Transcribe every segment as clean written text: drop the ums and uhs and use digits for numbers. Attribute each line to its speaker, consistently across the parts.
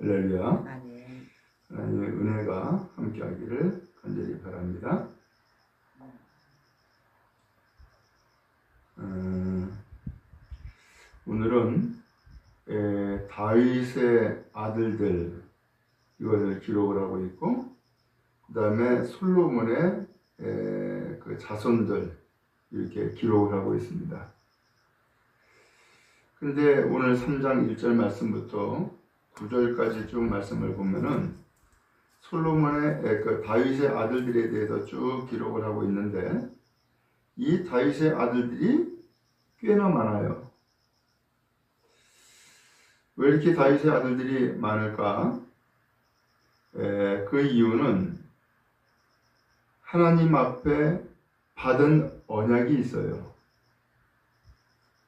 Speaker 1: 할렐루야.
Speaker 2: 아멘.
Speaker 1: 하나님의 은혜가 함께하기를 간절히 바랍니다. 오늘은 다윗의 아들들 이것을 기록을 하고 있고, 그 다음에 솔로몬의 그 자손들 이렇게 기록을 하고 있습니다. 근데 오늘 3장 1절 말씀부터 9절까지 쭉 말씀을 보면은 솔로몬의 그 다윗의 아들들에 대해서 쭉 기록을 하고 있는데, 이 다윗의 아들들이 꽤나 많아요. 왜 이렇게 다윗의 아들들이 많을까? 그 이유는 하나님 앞에 받은 언약이 있어요.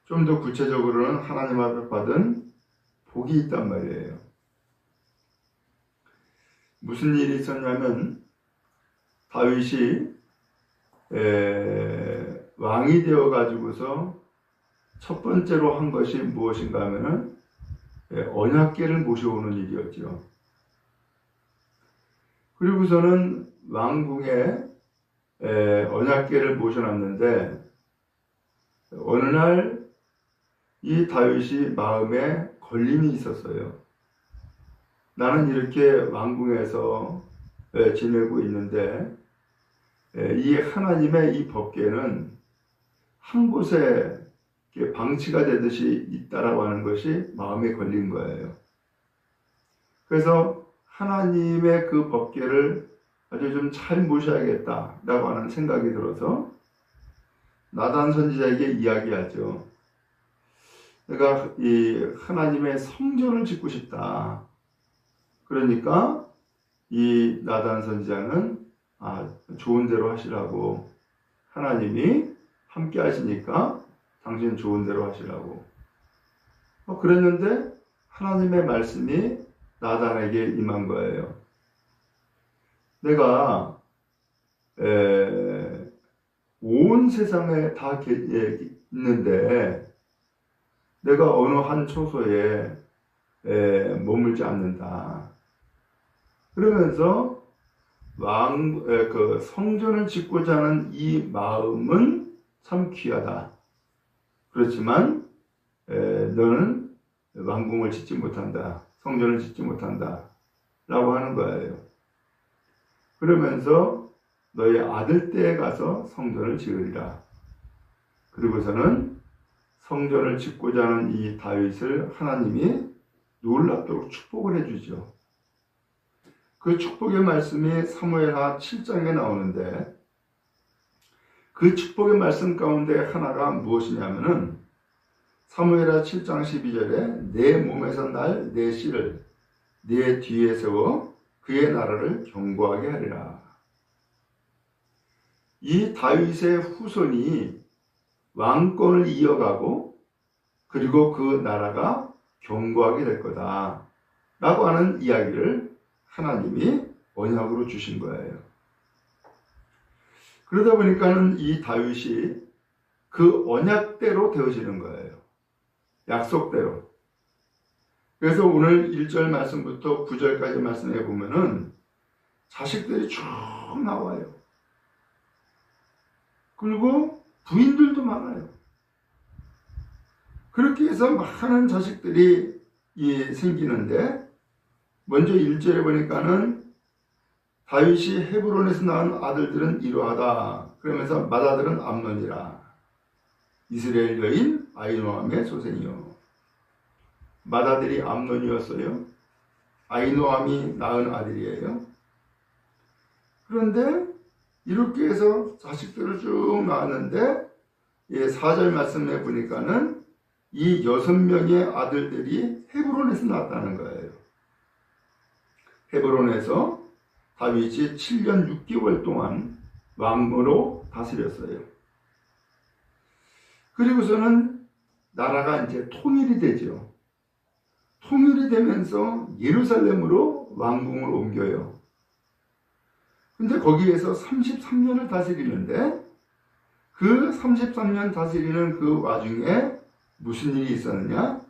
Speaker 1: 좀 더 구체적으로는 하나님 앞에 받은 복이 있단 말이에요. 무슨 일이 있었냐면, 다윗이 왕이 되어 가지고서 첫 번째로 한 것이 무엇인가 하면은 언약궤를 모셔오는 일이었죠. 그리고서는 왕궁에 언약궤를 모셔놨는데, 어느 날 이 다윗이 마음에 걸림이 있었어요. 나는 이렇게 왕궁에서 지내고 있는데 이 하나님의 이 법궤는 한 곳에 방치가 되듯이 있다라고 하는 것이 마음에 걸린 거예요. 그래서 하나님의 그 법궤를 아주 좀 잘 모셔야겠다라고 하는 생각이 들어서 나단 선지자에게 이야기하죠. 내가 이 하나님의 성전을 짓고 싶다. 그러니까 이 나단 선지자는 좋은 대로 하시라고, 하나님이 함께 하시니까 당신 좋은 대로 하시라고 그랬는데, 하나님의 말씀이 나단에게 임한 거예요. 내가 온 세상에 다 있는데 내가 어느 한 초소에 머물지 않는다. 그러면서 그 성전을 짓고자 하는 이 마음은 참 귀하다. 그렇지만 너는 왕궁을 짓지 못한다. 성전을 짓지 못한다. 라고 하는 거예요. 그러면서 너의 아들 때에 가서 성전을 지으리라. 그리고서는 성전을 짓고자 하는 이 다윗을 하나님이 놀랍도록 축복을 해주죠. 그 축복의 말씀이 사무엘하 7장에 나오는데, 그 축복의 말씀 가운데 하나가 무엇이냐면은 사무엘하 7장 12절에 내 몸에서 날 내 씨를 내 뒤에 세워 그의 나라를 견고하게 하리라. 이 다윗의 후손이 왕권을 이어가고 그리고 그 나라가 견고하게 될 거다 라고 하는 이야기를 하나님이 언약으로 주신 거예요. 그러다 보니까는 이 다윗이 그 언약대로 되어지는 거예요. 약속대로. 그래서 오늘 1절 말씀부터 9절까지 말씀해 보면은 자식들이 쭉 나와요. 그리고 부인들도 많아요. 그렇게 해서 많은 자식들이 생기는데, 먼저 1절에 보니까는 다윗이 헤브론에서 낳은 아들들은 이러하다. 그러면서 맏아들은 암논이라. 이스라엘 여인 아히노암의 소생이요. 맏아들이 암논이었어요. 아히노암이 낳은 아들이에요. 그런데 이렇게 해서 자식들을 쭉 낳았는데, 4절 말씀에 보니까는 이 6명의 아들들이 헤브론에서 낳았다는 거예요. 헤브론에서 다윗이 7년 6개월 동안 왕으로 다스렸어요. 그리고서는 나라가 이제 통일이 되죠. 통일이 되면서 예루살렘으로 왕궁을 옮겨요. 근데 거기에서 33년을 다스리는데, 그 33년 다스리는 그 와중에 무슨 일이 있었느냐?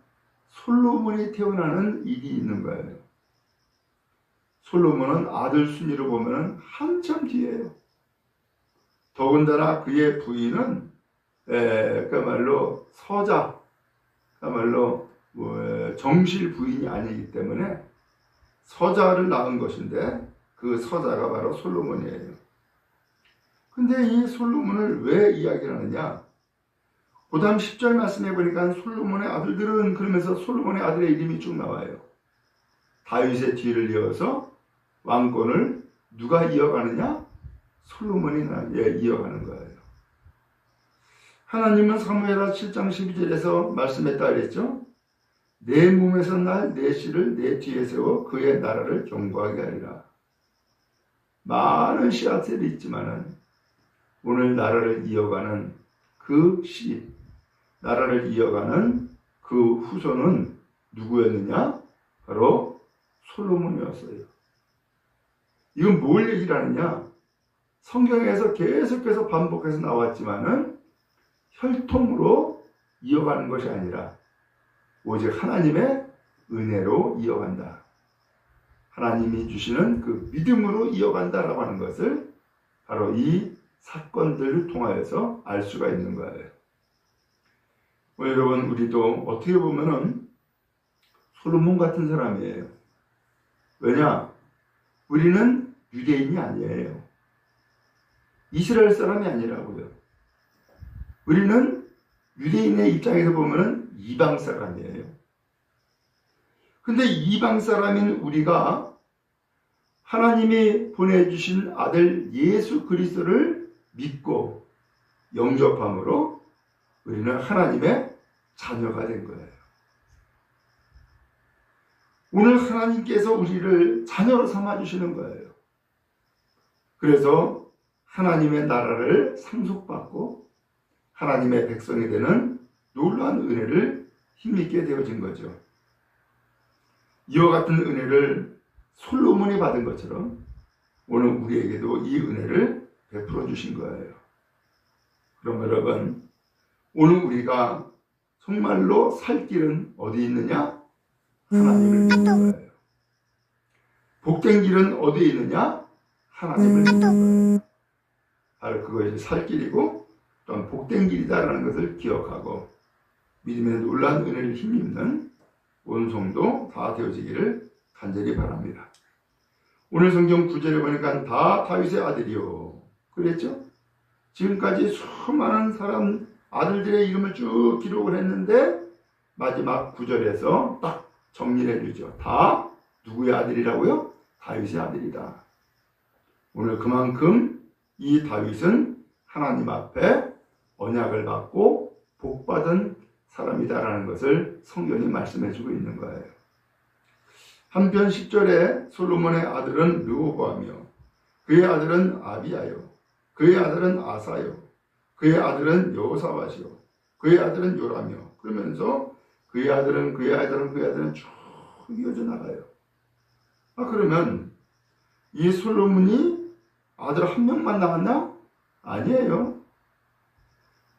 Speaker 1: 솔로몬이 태어나는 일이 있는 거예요. 솔로몬은 아들 순위로 보면 한참 뒤에요. 더군다나 그의 부인은 그야말로 서자, 그야말로 정실 부인이 아니기 때문에 서자를 낳은 것인데 그 서자가 바로 솔로몬이에요. 근데 이 솔로몬을 왜 이야기를 하느냐? 그 다음 10절 말씀해 보니까 솔로몬의 아들들은 그러면서 솔로몬의 아들의 이름이 쭉 나와요. 다윗의 뒤를 이어서 왕권을 누가 이어가느냐? 솔로몬이 이어가는 거예요. 하나님은 사무엘하 7장 12절에서 말씀했다 그랬죠. 내 몸에서 날 내 씨를 내 뒤에 세워 그의 나라를 견고하게 하리라. 많은 씨앗들이 있지만은 오늘 나라를 이어가는 그 씨, 나라를 이어가는 그 후손은 누구였느냐? 바로 솔로몬이었어요. 이건 뭘 얘기를 하느냐? 성경에서 계속해서 반복해서 나왔지만은 혈통으로 이어가는 것이 아니라 오직 하나님의 은혜로 이어간다. 하나님이 주시는 그 믿음으로 이어간다라고 하는 것을 바로 이 사건들을 통하여서 알 수가 있는 거예요. 여러분, 우리도 어떻게 보면은 솔로몬 같은 사람이에요. 왜냐? 우리는 유대인이 아니에요. 이스라엘 사람이 아니라고요. 우리는 유대인의 입장에서 보면은 이방 사람이에요. 근데 이방 사람인 우리가 하나님이 보내주신 아들 예수 그리스도를 믿고 영접함으로 우리는 하나님의 자녀가 된 거예요. 오늘 하나님께서 우리를 자녀로 삼아주시는 거예요. 그래서 하나님의 나라를 상속받고 하나님의 백성이 되는 놀라운 은혜를 힘있게 되어진 거죠. 이와 같은 은혜를 솔로몬이 받은 것처럼 오늘 우리에게도 이 은혜를 베풀어 주신 거예요. 그럼 여러분, 오늘 우리가 정말로 살 길은 어디 있느냐? 하나님을 믿는 거예요. 복된 길은 어디에 있느냐? 하나님을 믿는 거예요. 바로 그것이 살 길이고 또한 복된 길이다라는 것을 기억하고 믿음의 놀라운 은혜를 힘입는 온 성도 다 되어지기를 간절히 바랍니다. 오늘 성경 9절에 보니까 다 다윗의 아들이요 그랬죠? 지금까지 수많은 사람 아들들의 이름을 쭉 기록을 했는데 마지막 9절에서 딱 정리를 해주죠. 다 누구의 아들이라고요? 다윗의 아들이다. 오늘 그만큼 이 다윗은 하나님 앞에 언약을 받고 복받은 사람이다라는 것을 성경이 말씀해주고 있는 거예요. 한편 10절에 솔로몬의 아들은 르호보암이요 그의 아들은 아비야요 그의 아들은 아사요 그의 아들은 여호사밧이요 그의 아들은 요람이요 그러면서 그의 아들은 쭉 이어져 나가요. 그러면 이 솔로몬이 아들 한 명만 낳았나? 아니에요.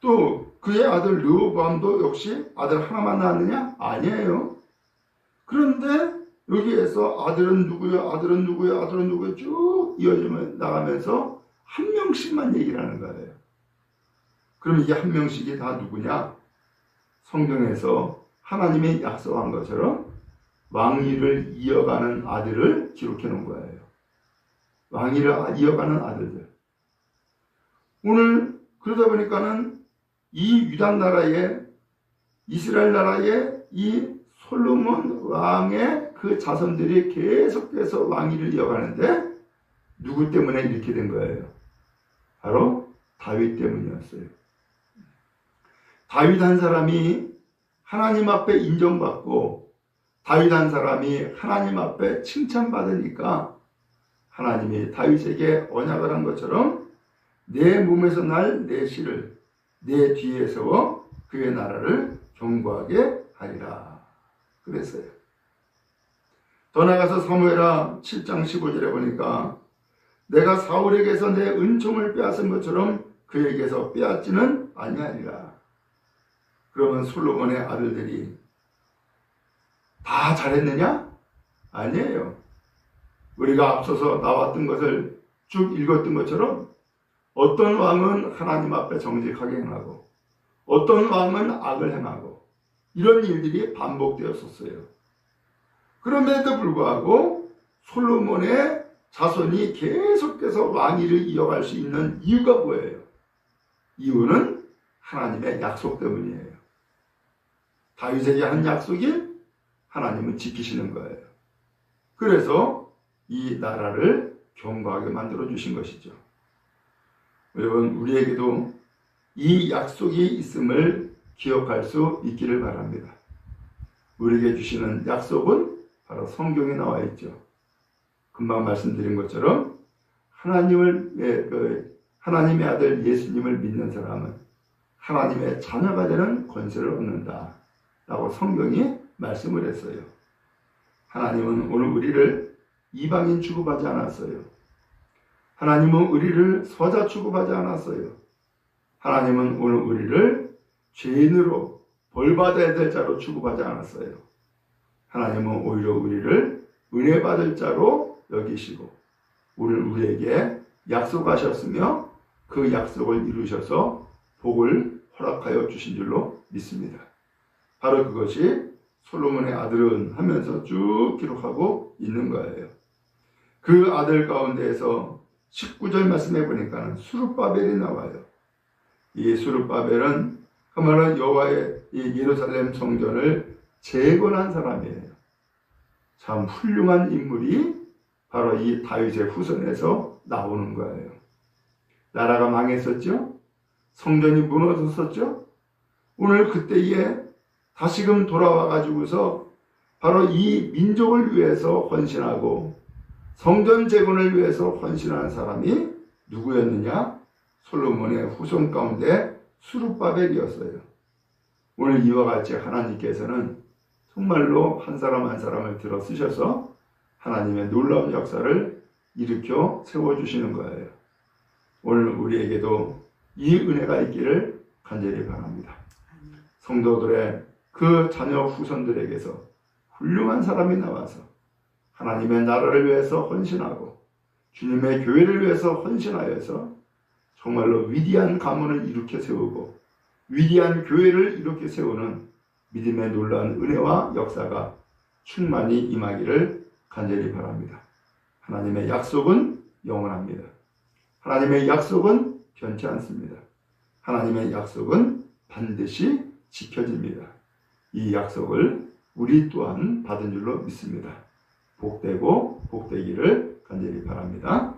Speaker 1: 또 그의 아들 르호보암도 역시 아들 하나만 낳았느냐? 아니에요. 그런데 여기에서 아들은 누구요 쭉 이어져 나가면서 한 명씩만 얘기를 하는 거예요. 그럼 이게 한 명씩이 다 누구냐? 성경에서 하나님이 약속한 것처럼 왕위를 이어가는 아들을 기록해 놓은 거예요. 왕위를 이어가는 아들들. 오늘 그러다 보니까는 이 유다 나라의 이스라엘 나라의 이 솔로몬 왕의 그 자손들이 계속해서 왕위를 이어가는데 누구 때문에 이렇게 된 거예요? 바로 다윗 때문이었어요. 다윗 한 사람이 하나님 앞에 인정받고 다윗 한 사람이 하나님 앞에 칭찬받으니까 하나님이 다윗에게 언약을 한 것처럼 내 몸에서 날 내 씨를 내 뒤에 세워 그의 나라를 견고하게 하리라 그랬어요. 더 나아가서 사무엘하 7장 15절에 보니까 내가 사울에게서 내 은총을 빼앗은 것처럼 그에게서 빼앗지는 아니하리라. 그러면 솔로몬의 아들들이 다 잘했느냐? 아니에요. 우리가 앞서서 나왔던 것을 쭉 읽었던 것처럼 어떤 왕은 하나님 앞에 정직하게 행하고 어떤 왕은 악을 행하고 이런 일들이 반복되었었어요. 그럼에도 불구하고 솔로몬의 자손이 계속해서 왕위를 이어갈 수 있는 이유가 뭐예요? 이유는 하나님의 약속 때문이에요. 다윗에게 한 약속이 하나님은 지키시는 거예요. 그래서 이 나라를 견고하게 만들어 주신 것이죠. 여러분, 우리에게도 이 약속이 있음을 기억할 수 있기를 바랍니다. 우리에게 주시는 약속은 바로 성경에 나와 있죠. 금방 말씀드린 것처럼 하나님의 아들 예수님을 믿는 사람은 하나님의 자녀가 되는 권세를 얻는다 라고 성경이 말씀을 했어요. 하나님은 오늘 우리를 이방인 취급하지 않았어요. 하나님은 우리를 서자 취급하지 않았어요. 하나님은 오늘 우리를 죄인으로 벌받아야 될 자로 취급하지 않았어요. 하나님은 오히려 우리를 은혜 받을 자로 여기시고 오늘 우리에게 약속하셨으며 그 약속을 이루셔서 복을 허락하여 주신 줄로 믿습니다. 바로 그것이 솔로몬의 아들은 하면서 쭉 기록하고 있는 거예요. 그 아들 가운데에서 19절 말씀해 보니까 수룹바벨이 나와요. 이 수룹바벨은 그말은 여호와의 이 예루살렘 성전을 재건한 사람이에요. 참 훌륭한 인물이 바로 이 다윗의 후손에서 나오는 거예요. 나라가 망했었죠? 성전이 무너졌었죠? 오늘 그때에 다시금 돌아와 가지고서 바로 이 민족을 위해서 헌신하고 성전 재건을 위해서 헌신하는 사람이 누구였느냐? 솔로몬의 후손 가운데 수룹바벨이었어요. 오늘 이와 같이 하나님께서는 정말로 한 사람 한 사람을 들어 쓰셔서 하나님의 놀라운 역사를 일으켜 세워주시는 거예요. 오늘 우리에게도 이 은혜가 있기를 간절히 바랍니다. 성도들의 그 자녀 후손들에게서 훌륭한 사람이 나와서 하나님의 나라를 위해서 헌신하고 주님의 교회를 위해서 헌신하여서 정말로 위대한 가문을 일으켜 세우고 위대한 교회를 일으켜 세우는 믿음의 놀라운 은혜와 역사가 충만히 임하기를 간절히 바랍니다. 하나님의 약속은 영원합니다. 하나님의 약속은 변치 않습니다. 하나님의 약속은 반드시 지켜집니다. 이 약속을 우리 또한 받은 줄로 믿습니다. 복되고 복되기를 간절히 바랍니다.